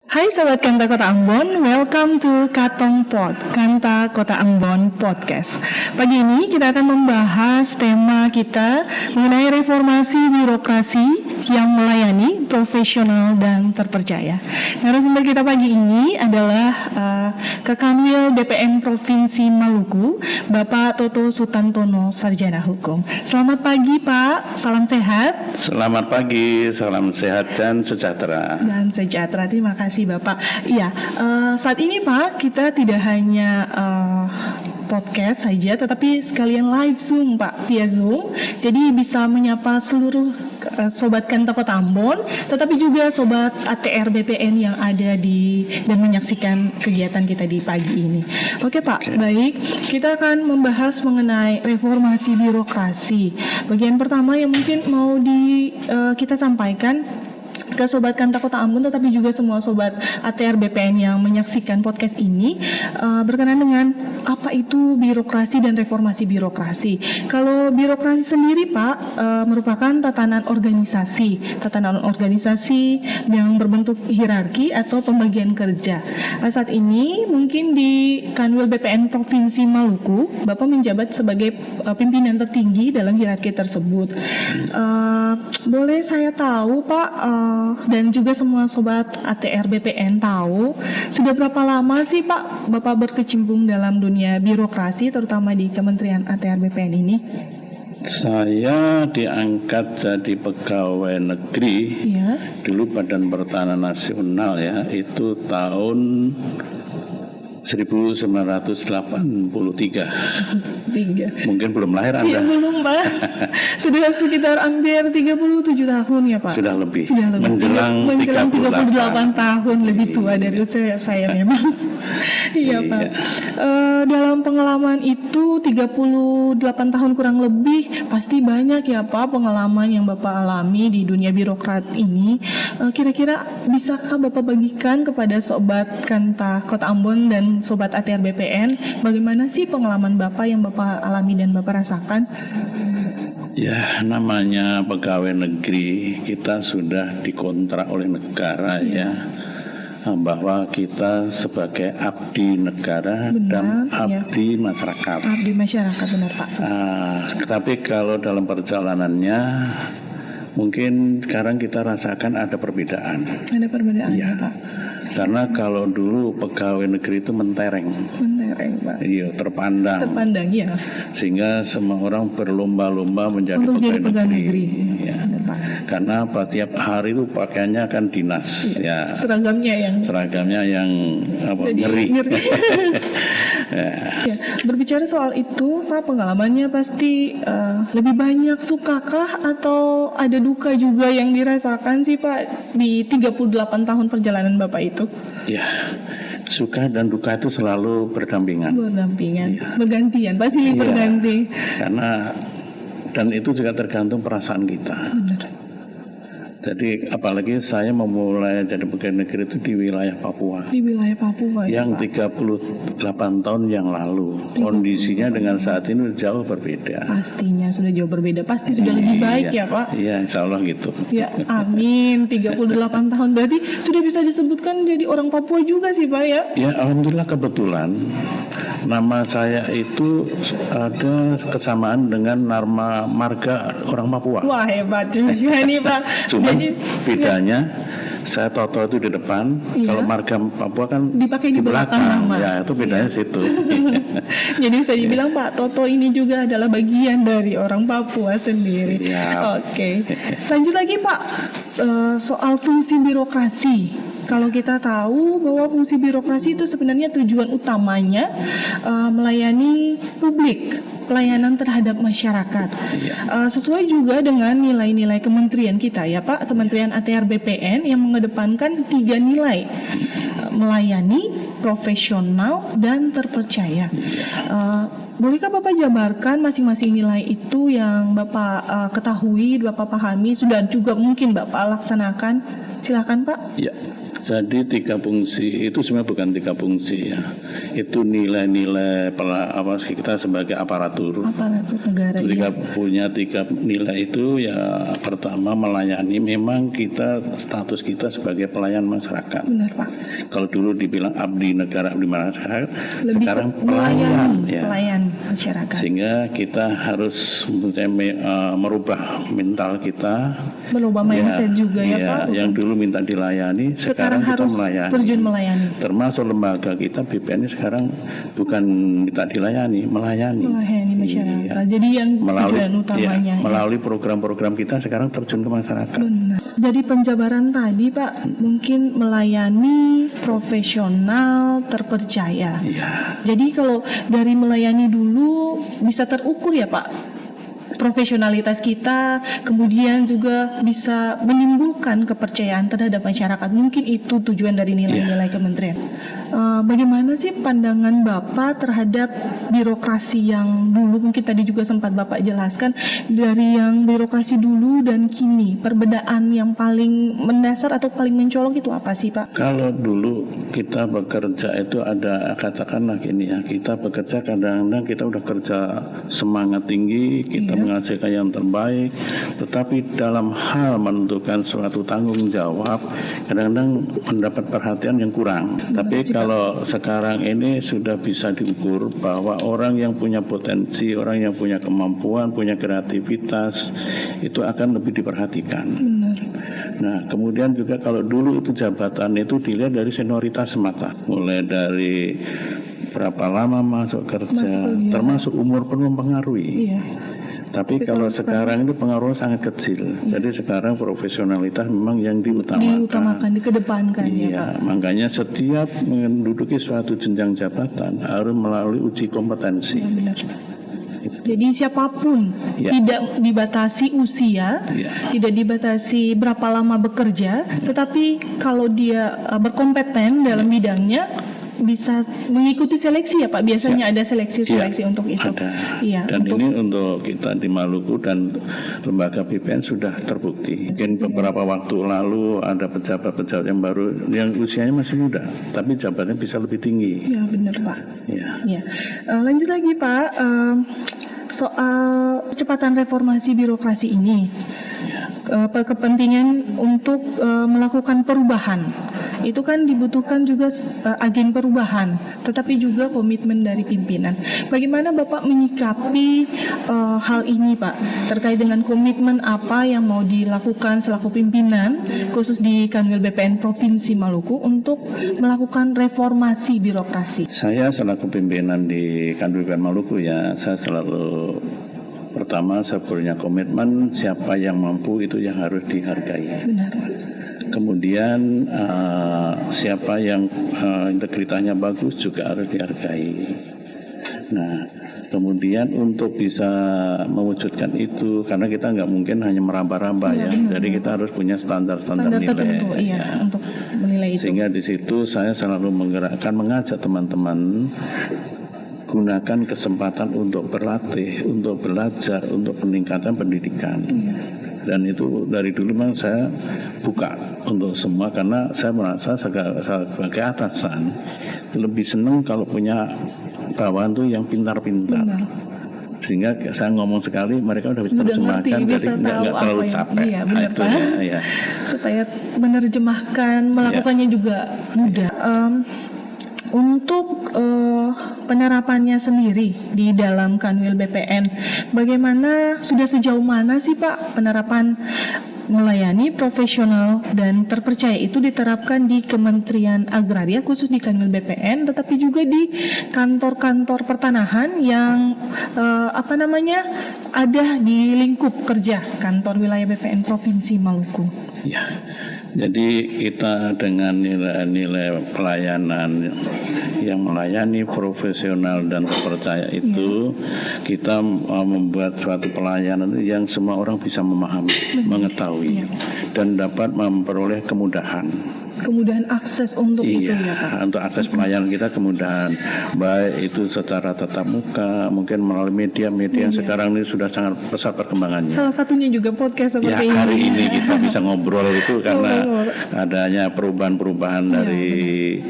Hai Sobat Kanta Kota Ambon, welcome to Katong Pod, Kanta Kota Ambon Podcast. Pagi ini kita akan membahas tema kita mengenai reformasi birokrasi yang melayani, profesional dan terpercaya. Narasumber kita pagi ini adalah Kekanwil BPN Provinsi Maluku, Bapak Toto Sutantono, Sarjana Hukum. Selamat pagi Pak, salam sehat. Selamat pagi, salam sehat dan sejahtera. Dan sejahtera, terima kasih Bapak. Iya, saat ini Pak, kita tidak hanya podcast saja, tetapi sekalian live Zoom Pak, via Zoom. Jadi bisa menyapa seluruh Sobat Kanta Kota Ambon, tetapi juga Sobat ATR BPN yang ada dan menyaksikan kegiatan kita di pagi ini. Oke Pak, baik. Kita akan membahas mengenai reformasi birokrasi. Bagian pertama yang mungkin mau kita sampaikan ke Sobat Kanta Kota Ambon, tetapi juga semua Sobat ATR BPN yang menyaksikan podcast ini berkenaan dengan apa itu birokrasi dan reformasi birokrasi. Kalau birokrasi sendiri Pak merupakan tatanan organisasi yang berbentuk hierarki atau pembagian kerja. Saat ini mungkin di Kanwil BPN Provinsi Maluku, Bapak menjabat sebagai pimpinan tertinggi dalam hierarki tersebut. Boleh saya tahu Pak, dan juga semua Sobat ATR BPN tahu, sudah berapa lama sih Pak Bapak berkecimpung dalam dunia birokrasi, terutama di Kementerian ATR BPN ini? Saya diangkat jadi pegawai negeri dulu Badan Pertanahan Nasional ya, itu tahun 1983. Mungkin belum lahir Anda. Iya, belum Pak. Sudah sekitar hampir 37 tahun ya Pak. Sudah lebih. Menjelang 38 tahun lebih tua dari usia saya memang. Iya Pak. Dalam pengalaman itu 38 tahun kurang lebih, pasti banyak ya Pak pengalaman yang Bapak alami di dunia birokrat ini. Kira-kira bisakah Bapak bagikan kepada Sobat Kanta Kota Ambon dan Sobat ATR BPN, bagaimana sih pengalaman Bapak yang Bapak alami dan Bapak rasakan? Ya, namanya pegawai negeri, kita sudah dikontrak oleh negara ya, bahwa kita sebagai abdi negara dan abdi masyarakat. Abdi masyarakat, benar Pak. Tapi kalau dalam perjalanannya, mungkin sekarang kita rasakan ada perbedaan. Ada perbedaan ya Pak. Karena kalau dulu pegawai negeri itu mentereng Pak. Iya, terpandang ya. Sehingga semua orang berlomba-lomba menjadi pegawai negeri. Ya. Karena tiap hari itu pakaiannya kan dinas ya. Seragamnya yang ngeri. Ya, berbicara soal itu Pak, pengalamannya pasti lebih banyak sukakah atau ada duka juga yang dirasakan sih Pak di 38 tahun perjalanan Bapak itu? Ya, suka dan duka itu selalu berdampingan. Bergantian, pasti berganti. Karena dan itu juga tergantung perasaan kita. Benar. Jadi apalagi saya memulai jadi pegawai negeri itu di wilayah Papua. Di wilayah Papua yang 38 tahun yang lalu. Kondisinya dengan saat ini jauh berbeda. Pastinya sudah jauh berbeda. Pasti sudah lebih baik ya Pak. Iya, insya Allah gitu. Ya, amin. 38 tahun berarti sudah bisa disebutkan jadi orang Papua juga sih Pak ya? Ya, alhamdulillah kebetulan nama saya itu ada kesamaan dengan nama marga orang Papua. Wah, hebat juga nih Pak. Jadi bedanya saya Toto itu di depan, kalau marga Papua kan dipakai di belakang nama. Ya, itu bedanya situ. Jadi bisa dibilang Pak Toto ini juga adalah bagian dari orang Papua sendiri. Oke. Lanjut lagi Pak, soal fungsi birokrasi. Kalau kita tahu bahwa fungsi birokrasi itu sebenarnya tujuan utamanya melayani publik, pelayanan terhadap masyarakat. Sesuai juga dengan nilai-nilai kementerian kita ya Pak, Kementerian ATR BPN yang mengedepankan 3 nilai: melayani, profesional, dan terpercaya. Bolehkah Bapak jabarkan masing-masing nilai itu yang Bapak ketahui, Bapak pahami, sudah juga mungkin Bapak laksanakan? Silakan Pak. Ya. Jadi 3 fungsi itu sebenarnya bukan 3 fungsi ya. Itu nilai-nilai kita sebagai aparatur negara. Ketika punya 3 nilai itu ya, pertama melayani. Memang status kita sebagai pelayan masyarakat. Benar, Pak. Kalau dulu dibilang abdi negara, abdi masyarakat, lebih sekarang pelayan masyarakat. Sehingga kita harus merubah mental kita, merubah mindset juga ya Pak. Yang dulu minta dilayani, sekarang kita harus terjun melayani. Termasuk lembaga kita BPN ini sekarang bukan minta dilayani, melayani masyarakat. Jadi yang tujuan utamanya melalui program-program kita sekarang terjun ke masyarakat. Benar. Dari penjabaran tadi Pak, mungkin melayani, profesional, terpercaya. Iya. Jadi kalau dari melayani dulu bisa terukur ya Pak, profesionalitas kita, kemudian juga bisa menimbulkan kepercayaan terhadap masyarakat. Mungkin itu tujuan dari nilai-nilai kementerian. Bagaimana sih pandangan Bapak terhadap birokrasi yang dulu, mungkin tadi juga sempat Bapak jelaskan, dari yang birokrasi dulu dan kini, perbedaan yang paling mendasar atau paling mencolok itu apa sih Pak? Kalau dulu kita bekerja itu ada, katakanlah gini ya, kita bekerja kadang-kadang kita udah kerja semangat tinggi, kita menghasilkan yang terbaik, tetapi dalam hal menentukan suatu tanggung jawab kadang-kadang mendapat perhatian yang kurang. Tapi kalau sekarang ini sudah bisa diukur bahwa orang yang punya potensi, orang yang punya kemampuan, punya kreativitas itu akan lebih diperhatikan. Benar. Nah, kemudian juga kalau dulu itu jabatan itu dilihat dari senioritas semata, mulai dari berapa lama masuk kerja, termasuk umur pun mempengaruhi. Iya. Tapi kalau sekarang itu pengaruhnya sangat kecil. Jadi sekarang profesionalitas memang yang diutamakan, dikedepankan. Iya, ya Pak. Makanya setiap menduduki suatu jenjang jabatan harus melalui uji kompetensi. Ya, benar. Jadi siapapun, tidak dibatasi usia, tidak dibatasi berapa lama bekerja, tetapi kalau dia berkompeten dalam bidangnya, bisa mengikuti seleksi ya Pak. Biasanya ada seleksi untuk itu. Ada. Dan ini untuk kita di Maluku dan lembaga BPN sudah terbukti. Mungkin beberapa waktu lalu ada pejabat-pejabat yang baru yang usianya masih muda, tapi jabatannya bisa lebih tinggi. Ya benar Pak. Ya. Lanjut lagi Pak, soal kecepatan reformasi birokrasi ini, kepentingan untuk melakukan perubahan. Itu kan dibutuhkan juga agen perubahan, tetapi juga komitmen dari pimpinan. Bagaimana Bapak menyikapi hal ini Pak, terkait dengan komitmen apa yang mau dilakukan selaku pimpinan, khusus di Kanwil BPN Provinsi Maluku untuk melakukan reformasi birokrasi? Saya selaku pimpinan di Kanwil BPN Maluku saya selalu pertama saya punya komitmen, siapa yang mampu itu yang harus dihargai. Benar. Kemudian siapa yang integritasnya bagus juga harus dihargai. Nah, kemudian untuk bisa mewujudkan itu, karena kita nggak mungkin hanya meraba-raba jadi kita harus punya standar-standar nilai tertentu, untuk menilai itu. Sehingga di situ saya selalu mengajak teman-teman gunakan kesempatan untuk berlatih, untuk belajar, untuk peningkatan pendidikan. Dan itu dari dulu memang saya buka untuk semua, karena saya merasa sebagai atasan lebih senang kalau punya bawahan tuh yang pintar-pintar. Sehingga saya ngomong sekali mereka udah bisa terjemahkan, jadi nggak terlalu capek. Itu supaya menerjemahkan, melakukannya juga mudah. Untuk penerapannya sendiri di dalam Kanwil BPN, bagaimana, sudah sejauh mana sih Pak penerapan melayani, profesional, dan terpercaya itu diterapkan di Kementerian Agraria, khusus di Kanwil BPN, tetapi juga di kantor-kantor pertanahan yang ada di lingkup kerja kantor wilayah BPN Provinsi Maluku? Ya. Jadi kita dengan nilai-nilai pelayanan yang melayani, profesional dan terpercaya itu, kita membuat suatu pelayanan yang semua orang bisa memahami, mengetahui, dan dapat memperoleh kemudahan. kemudahan akses untuk itu ya Pak. Untuk akses pelayanan kita kemudahan, baik itu secara tatap muka, mungkin melalui media yang sekarang ini sudah sangat pesat perkembangannya. Salah satunya juga podcast seperti ini. Hari ini kita bisa ngobrol itu karena adanya perubahan-perubahan dari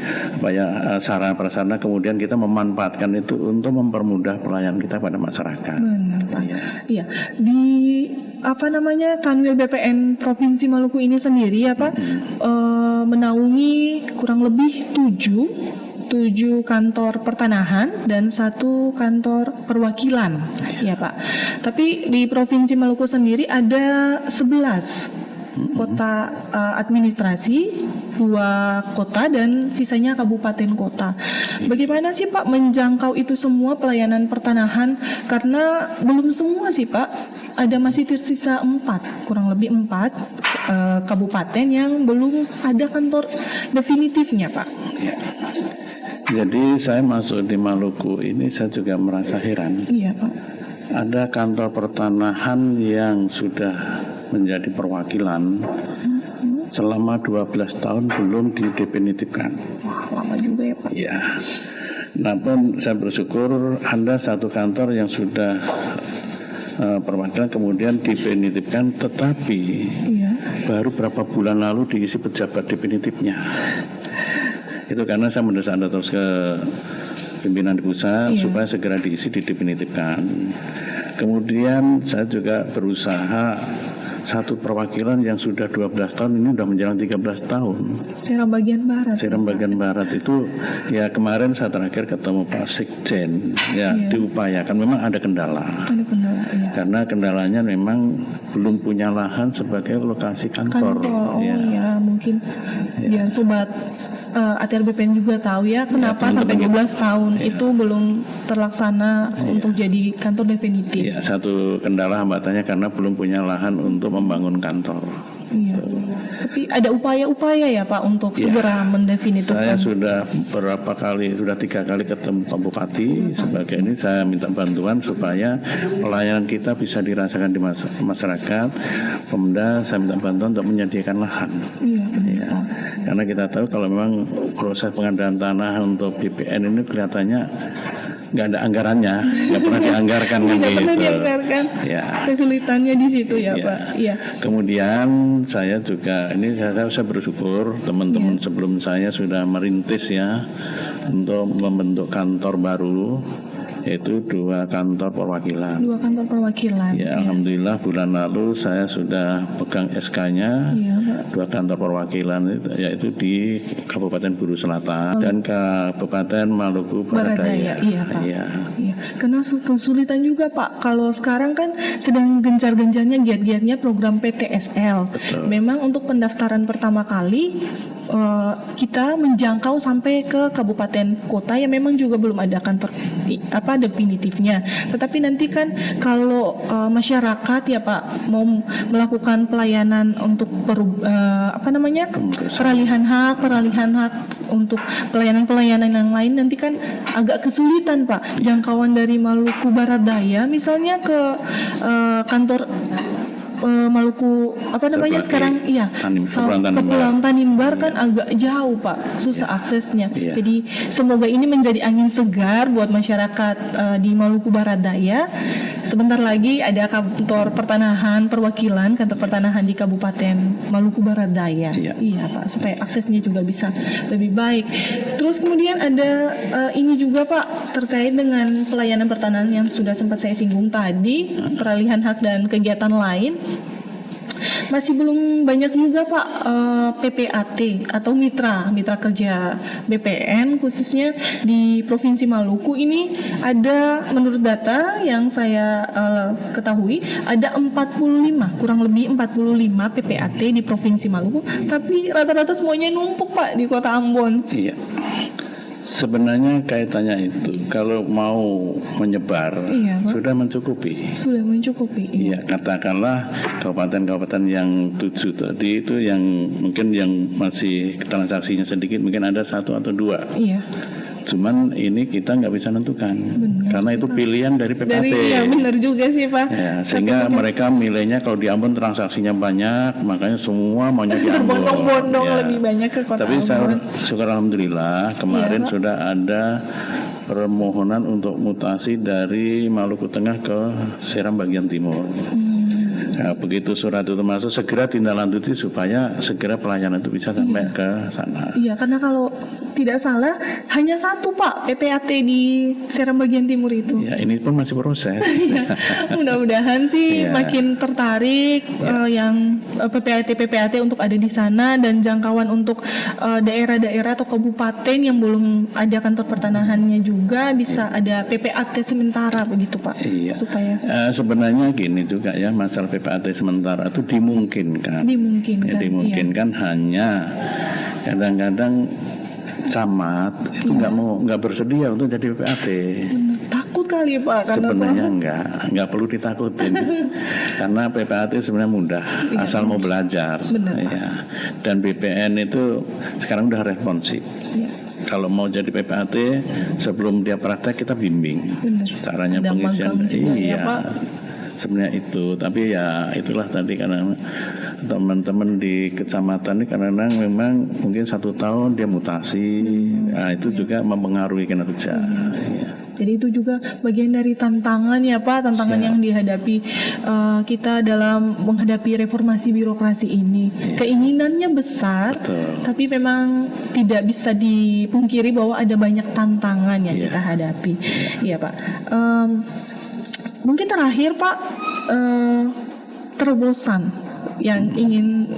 sarana prasarana, kemudian kita memanfaatkan itu untuk mempermudah pelayanan kita pada masyarakat. Benar Pak. Iya. Di Kanwil BPN Provinsi Maluku ini sendiri ya Pak, menaungi kurang lebih 7 kantor pertanahan dan 1 kantor perwakilan ya Pak. Tapi di Provinsi Maluku sendiri ada 11 kota administrasi, 2 kota dan sisanya kabupaten kota. Bagaimana sih Pak menjangkau itu semua pelayanan pertanahan? Karena belum semua sih Pak, ada masih tersisa 4, kurang lebih 4 kabupaten yang belum ada kantor definitifnya Pak. Ya. Jadi saya masuk di Maluku ini saya juga merasa heran. Iya Pak. Ada kantor pertanahan yang sudah menjadi perwakilan selama 12 tahun belum didefinitifkan. Wah, lama juga ya Pak. Ya. Namun saya bersyukur ada 1 kantor yang sudah perwakilan kemudian definitifkan, tetapi baru berapa bulan lalu diisi pejabat definitifnya. Itu karena saya mendesak Anda terus ke pimpinan di pusat supaya segera diisi didefinitifkan. Kemudian saya juga berusaha 1 perwakilan yang sudah 12 tahun ini sudah menjelang 13 tahun. Seram bagian barat. Seram bagian barat itu ya kemarin saya terakhir ketemu Pak Sekjen diupayakan, memang ada kendala. Ada kendala ya. Karena kendalanya memang belum punya lahan sebagai lokasi kantor. Mungkin biar sobat ATR BPN juga tahu ya kenapa sampai 12 tahun itu belum terlaksana untuk jadi kantor definitif. Ya, 1 kendala hambatannya karena belum punya lahan untuk membangun kantor. Iya. Tapi ada upaya-upaya ya Pak untuk segera mendefinisikan. Saya sudah 3 kali ketemu Pak Bupati sebagai ini, saya minta bantuan supaya pelayanan kita bisa dirasakan di masyarakat. Pemda saya minta bantuan untuk menyediakan lahan. Iya. Karena kita tahu kalau memang proses pengadaan tanah untuk BPN ini kelihatannya nggak ada anggarannya, nggak pernah dianggarkan kan gitu. Kesulitannya di situ ya Pak. Iya. Kemudian saya juga ini saya bersyukur teman-teman sebelum saya sudah merintis untuk membentuk kantor baru, yaitu 2 kantor perwakilan. 2 kantor perwakilan. Alhamdulillah bulan lalu saya sudah pegang SK-nya. 2 kantor perwakilan yaitu di Kabupaten Buru Selatan dan Kabupaten Maluku Baradaya. Iya Pak. Karena kesulitan juga Pak. Kalau sekarang kan sedang gencar-gencarnya giat-giatnya program PTSL. Betul. Memang untuk pendaftaran pertama kali kita menjangkau sampai ke kabupaten kota yang memang juga belum ada kantor definitifnya. Tetapi nanti kan kalau masyarakat ya Pak mau melakukan pelayanan untuk peralihan hak untuk pelayanan yang lain, nanti kan agak kesulitan Pak jangkauan dari Maluku Barat Daya misalnya ke kantor Maluku sekarang Kepulauan Tanimbar kan agak jauh Pak, susah aksesnya. Jadi semoga ini menjadi angin segar buat masyarakat di Maluku Barat Daya. Sebentar lagi ada kantor pertanahan perwakilan kantor pertanahan di Kabupaten Maluku Barat Daya. Iya Pak, supaya aksesnya juga bisa lebih baik. Terus kemudian ada ini juga Pak terkait dengan pelayanan pertanahan yang sudah sempat saya singgung tadi, peralihan hak dan kegiatan lain. Masih belum banyak juga Pak PPAT atau mitra kerja BPN khususnya di Provinsi Maluku ini ada, menurut data yang saya ketahui ada 45, kurang lebih 45 PPAT di Provinsi Maluku, tapi rata-rata semuanya numpuk Pak di Kota Ambon. Iya. Sebenarnya kaitannya itu kalau mau menyebar sudah mencukupi. Iya, katakanlah kabupaten-kabupaten yang 7 tadi itu yang mungkin yang masih transaksinya sedikit mungkin ada 1 atau 2. Iya. Cuman ini kita nggak bisa nentukan, karena itu pilihan dari PPAT. Iya benar juga sih Pak. Ya, sehingga mereka milihnya kalau di Ambon transaksinya banyak, makanya semua maunya di Ambon. Berbondong-bondong lebih banyak ke kota Tapi Ambon. syukur alhamdulillah kemarin sudah ada permohonan untuk mutasi dari Maluku Tengah ke Seram bagian timur. Nah, begitu surat itu masuk, segera tindaklanjuti supaya segera pelayanan itu bisa sampai ke sana. Iya, karena kalau tidak salah hanya satu Pak PPAT di Seram bagian timur itu. Ya, ini pun masih proses. Mudah-mudahan sih makin tertarik yang PPAT untuk ada di sana, dan jangkauan untuk daerah-daerah atau kabupaten yang belum ada kantor pertanahannya juga bisa ada PPAT sementara begitu Pak. Iya. Supaya sebenarnya gini juga ya, masalah PPAT sementara itu dimungkinkan. Dimungkinkan hanya kadang-kadang camat itu nggak bersedia untuk jadi PPAT. Takut kali Pak. Sebenarnya nggak perlu ditakutin karena PPAT sebenarnya mudah asal mau belajar. Ya. Dan BPN itu sekarang udah responsif. Kalau mau jadi PPAT sebelum dia praktek kita bimbing. Caranya pengisian. Sebenarnya itu, tapi ya itulah tadi karena teman-teman di kecamatan ini kadang-kadang memang mungkin 1 tahun dia mutasi, nah itu juga mempengaruhi kinerja. Jadi itu juga bagian dari tantangan ya Pak, tantangan yang dihadapi kita dalam menghadapi reformasi birokrasi ini. Keinginannya besar, tapi memang tidak bisa dipungkiri bahwa ada banyak tantangan yang kita hadapi. Iya Pak. Mungkin terakhir Pak, terobosan yang ingin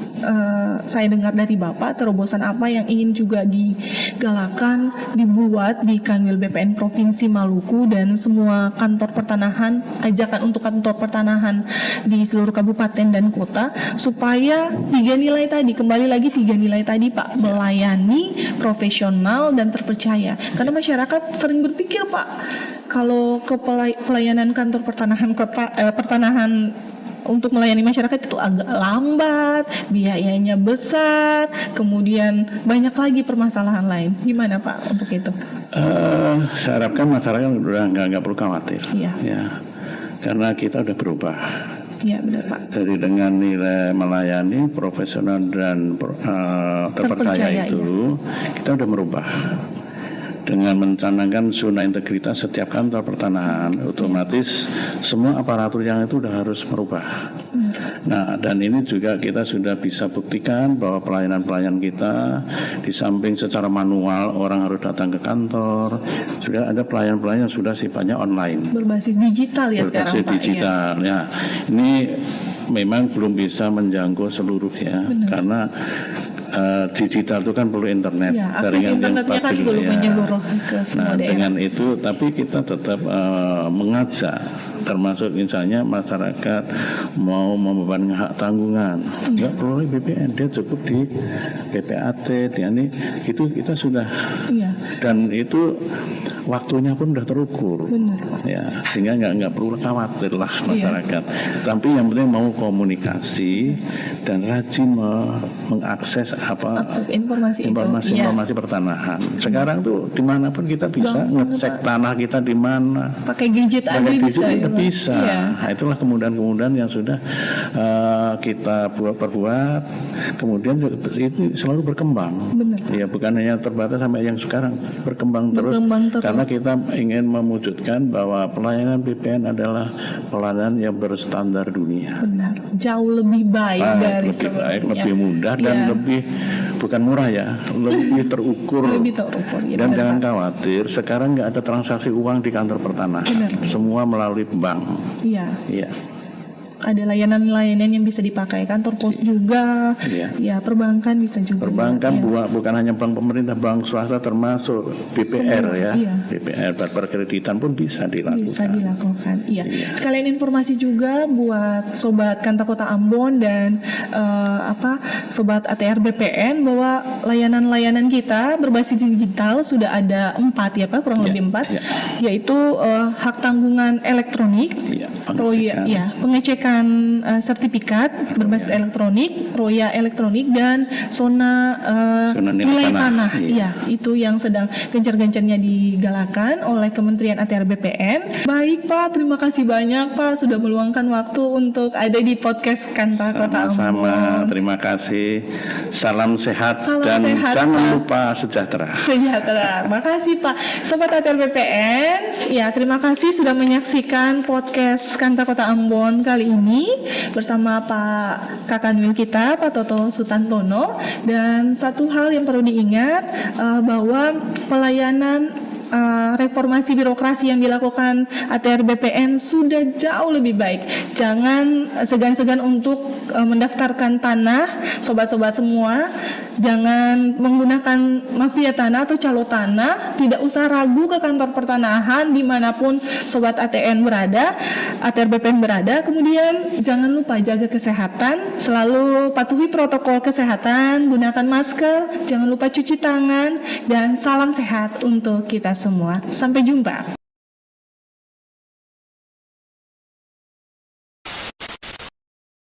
saya dengar dari Bapak, terobosan apa yang ingin juga digalakan, dibuat di Kanwil BPN Provinsi Maluku dan semua kantor pertanahan, ajakan untuk kantor pertanahan di seluruh kabupaten dan kota, supaya 3 nilai tadi, kembali lagi 3 nilai tadi Pak, melayani, profesional, dan terpercaya. Karena masyarakat sering berpikir Pak, kalau ke pelayanan kantor pertanahan kota, pertanahan untuk melayani masyarakat itu agak lambat, biayanya besar, kemudian banyak lagi permasalahan lain. Gimana Pak untuk itu? Saya harapkan masyarakat udah nggak perlu khawatir. Ya, karena kita udah berubah. Ya benar Pak. Jadi dengan nilai melayani, profesional dan terpercaya itu, kita udah merubah. Dengan mencanangkan zona integritas setiap kantor pertanahan, otomatis semua aparatur yang itu sudah harus merubah. Nah, dan ini juga kita sudah bisa buktikan bahwa pelayanan-pelayanan kita di samping secara manual orang harus datang ke kantor, sudah ada pelayanan-pelayanan yang sudah sifatnya online. Berbasis digital ya sekarang Pak. Berbasis digital ya. Ini memang belum bisa menjangkau seluruhnya karena digital itu kan perlu internet, jaringan internetnya kan belum menyeluruh ke semua daerah. Dengan itu, tapi kita tetap mengajak, termasuk misalnya masyarakat mau membebankan hak tanggungan, nggak perlu BPN, dia cukup di PPAT, ini itu kita sudah, dan itu waktunya pun sudah terukur, ya, sehingga nggak perlu khawatir lah masyarakat. Tapi yang penting mau komunikasi dan rajin mengakses akses informasi pertanahan. Sekarang tuh dimanapun kita bisa ngecek tanah kita di mana. Pakai gadget aja bisa. Nah, itulah kemudahan-kemudahan yang sudah kita perbuat. Kemudian itu selalu berkembang. Ya, bukan hanya terbatas sampai yang sekarang, berkembang terus. Karena kita ingin mewujudkan bahwa pelayanan BPN adalah pelayanan yang berstandar dunia. Benar. Jauh lebih baik dari sebelumnya. Lebih mudah dan lebih, bukan murah ya, lebih terukur. Dan jangan khawatir, sekarang nggak ada transaksi uang di kantor pertanahan, semua melalui bank. Iya. Ada layanan-layanan yang bisa dipakai, kantor pos juga, ya perbankan bisa juga. Perbankan bukan hanya bank pemerintah, bank swasta termasuk BPR BPR perkreditan pun bisa dilakukan. Iya. Sekalian informasi juga buat sobat Kanta Kota Ambon dan sobat ATR BPN bahwa layanan-layanan kita berbasis digital sudah ada 4 ya Pak, kurang lebih 4, yaitu hak tanggungan elektronik, pengecekan mendapatkan sertifikat berbasis elektronik, Roya Elektronik dan Zona Nilai Tanah. Iya, itu yang sedang gencar-gencarnya digalakan oleh Kementerian ATR BPN. Baik Pak, terima kasih banyak Pak sudah meluangkan waktu untuk ada di podcast Kanta Kota Ambon. Sama-sama, terima kasih. Salam sehat dan jangan lupa sejahtera. Sejahtera. Makasih Pak. Sobat ATR BPN, ya terima kasih sudah menyaksikan podcast Kanta Kota Ambon kali ini bersama Pak Kakanwil kita, Pak Toto Sutantono. Dan satu hal yang perlu diingat bahwa pelayanan reformasi birokrasi yang dilakukan ATR BPN sudah jauh lebih baik. Jangan segan-segan untuk mendaftarkan tanah, sobat-sobat semua. Jangan menggunakan mafia tanah atau calo tanah. Tidak usah ragu ke kantor pertanahan dimanapun sobat ATR BPN berada. Kemudian jangan lupa jaga kesehatan, selalu patuhi protokol kesehatan, gunakan masker, jangan lupa cuci tangan, dan salam sehat untuk kita semua. Sampai jumpa.